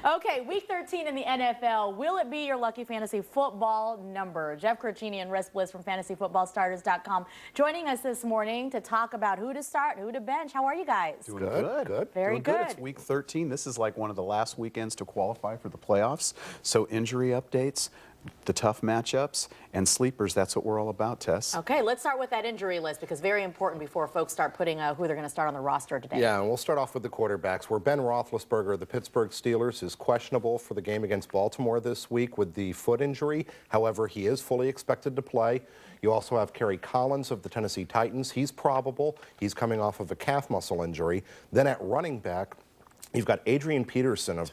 Okay, week 13 in the NFL. Will it be your lucky fantasy football number? Jeff Crocini and Russ Bliss from fantasyfootballstarters.com joining us this morning to talk about who to start, who to bench. How are you guys? Doing good. Very Doing good. It's week 13. This is like one of the last weekends to qualify for the playoffs. So injury updates, the tough matchups, and sleepers, that's what we're all about, Tess. Okay, let's start with that injury list because very important before folks start putting who they're going to start on the roster today. Yeah, and we'll start off with the quarterbacks, where Ben Roethlisberger of the Pittsburgh Steelers is questionable for the game against Baltimore this week with the foot injury. However, he is fully expected to play. You also have Kerry Collins of the Tennessee Titans. He's probable. He's coming off of a calf muscle injury. Then at running back, you've got Adrian Peterson of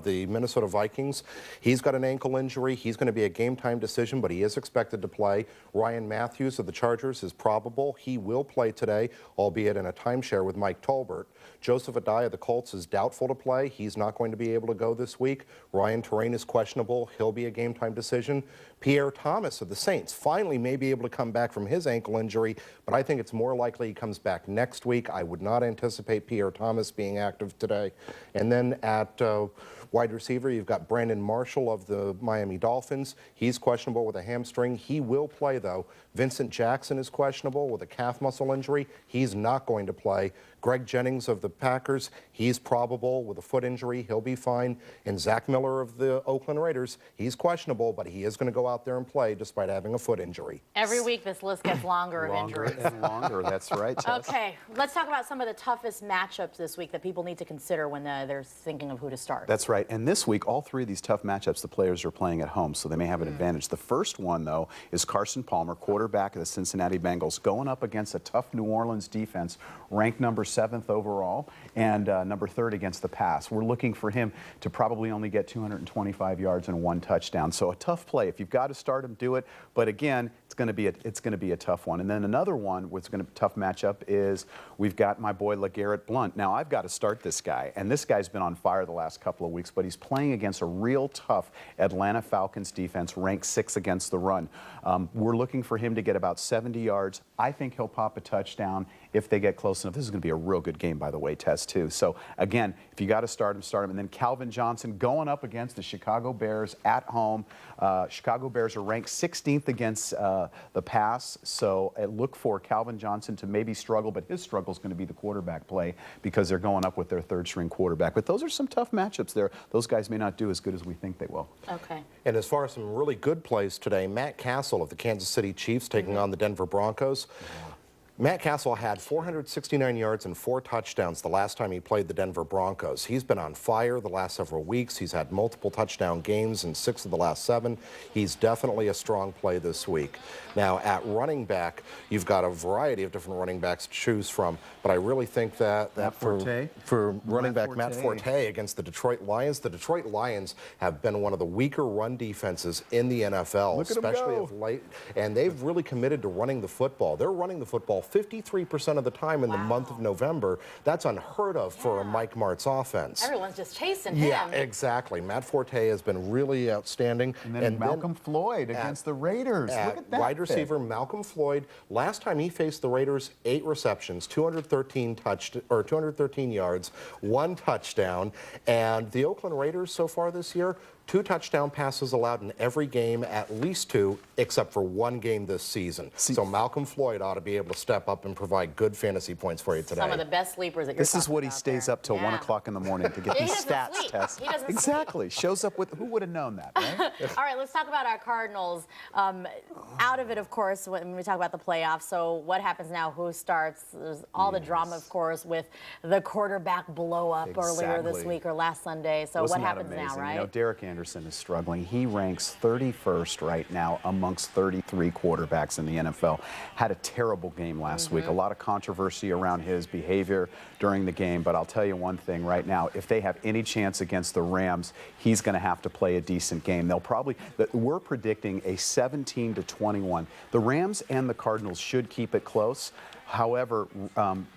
the Minnesota Vikings. He's got an ankle injury. He's going to be a game-time decision, but he is expected to play. Ryan Matthews of the Chargers is probable. He will play today, albeit in a timeshare with Mike Tolbert. Joseph Adai of the Colts is doubtful to play. He's not going to be able to go this week. Ryan Terrain is questionable. He'll be a game-time decision. Pierre Thomas of the Saints finally may be able to come back from his ankle injury, but I think it's more likely he comes back next week. I would not anticipate Pierre Thomas being active today. And then at wide receiver, you've got Brandon Marshall of the Miami Dolphins. He's questionable with a hamstring. He will play, though. Vincent Jackson is questionable with a calf muscle injury. He's not going to play. Greg Jennings of the Packers, he's probable with a foot injury. He'll be fine. And Zach Miller of the Oakland Raiders, he's questionable, but he is going to go out there and play despite having a foot injury. Every week this list gets longer of injuries. And longer, that's right, Tess. Okay, let's talk about some of the toughest matchups this week that people need to consider when they're thinking of who to start. That's right. And this week, all three of these tough matchups, the players are playing at home, so they may have an advantage. The first one, though, is Carson Palmer, quarterback of the Cincinnati Bengals, going up against a tough New Orleans defense, ranked number 7th overall and number 3rd against the pass. We're looking for him to probably only get 225 yards and 1 touchdown. So a tough play. If you've got to start him, do it. But again, it's going to be a tough one. And then another one what's going to be a tough matchup is we've got my boy LeGarrette Blount. Now I've got to start this guy, and this guy's been on fire the last couple of weeks, but he's playing against a real tough Atlanta Falcons defense, ranked 6th against the run. We're looking for him to get about 70 yards. I think he'll pop a touchdown if they get close enough. This is going to be a real good game, by the way, Tess, too. So again, if you got to start him, start him. And then Calvin Johnson going up against the Chicago Bears at home. Chicago Bears are ranked 16th against the pass, so look for Calvin Johnson to maybe struggle, but his struggle is going to be the quarterback play because they're going up with their 3rd-string quarterback. But those are some tough matchups there. Those guys may not do as good as we think they will. Okay. And as far as some really good plays today, Matt Castle of the Kansas City Chiefs taking on the Denver Broncos. Matt Castle had 469 yards and 4 touchdowns the last time he played the Denver Broncos. He's been on fire the last several weeks. He's had multiple touchdown games in 6 of the last 7. He's definitely a strong play this week. Now, at running back, you've got a variety of different running backs to choose from, but I really think that for running back Matt Forte against the Detroit Lions have been one of the weaker run defenses in the NFL, especially of late, and they've really committed to running the football. They're running the football 53% of the time in the month of November. That's unheard of for a Mike Martz offense. Everyone's just chasing him. Yeah, exactly. Matt Forte has been really outstanding. And then Malcolm Floyd against the Raiders. Look at that. Wide receiver Malcolm Floyd, last time he faced the Raiders, 8 receptions, 213 yards, 1 touchdown. And the Oakland Raiders so far this year, 2 touchdown passes allowed in every game, at least 2, except for 1 game this season. So Malcolm Floyd ought to be able to step up and provide good fantasy points for you today. Some of the best sleepers that you're This is what he stays up till 1 o'clock in the morning to get these stats, Tess. He doesn't exactly. Shows up with, who would have known that, right? All right, let's talk about our Cardinals. Out of it, of course, when we talk about the playoffs. So what happens now? Who starts? There's all the drama, of course, with the quarterback blow-up earlier this week or last Sunday. So what happens now, right? You know, Derek Anderson is struggling. He ranks 31st right now amongst 33 quarterbacks in the NFL. Had a terrible game last week. A lot of controversy around his behavior during the game. But I'll tell you one thing right now. If they have any chance against the Rams, he's going to have to play a decent game. They'll probably, we're predicting a 17-21. The Rams and the Cardinals should keep it close. However,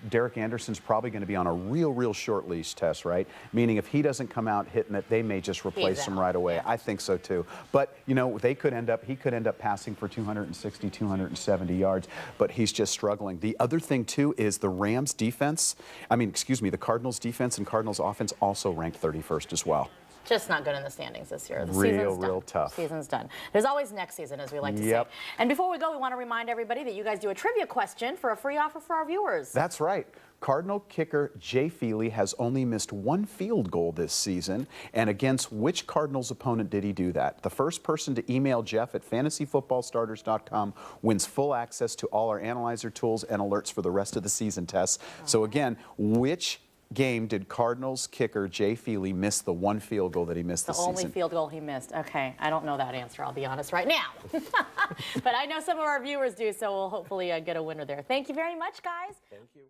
Derek Anderson's probably going to be on a real short leash test, right? Meaning if he doesn't come out hitting it, they may just replace him right away. I think so too. But you know, he could end up passing for 260, 270 yards, but he's just struggling. The other thing too is the Rams defense, the Cardinals defense and Cardinals offense also ranked 31st as well. Just not good in the standings this year. The Real tough. Season's done. There's always next season, as we like to say. And before we go, we want to remind everybody that you guys do a trivia question for a free offer for our viewers. That's right. Cardinal kicker Jay Feely has only missed 1 field goal this season. And against which Cardinals opponent did he do that? The first person to email Jeff at fantasyfootballstarters.com wins full access to all our analyzer tools and alerts for the rest of the season tests. So again, which game did Cardinals kicker Jay Feely miss the 1 field goal that he missed this season? The only field goal he missed. Okay, I don't know that answer, I'll be honest right now. But I know some of our viewers do, so we'll hopefully get a winner there. Thank you very much, guys. Thank you.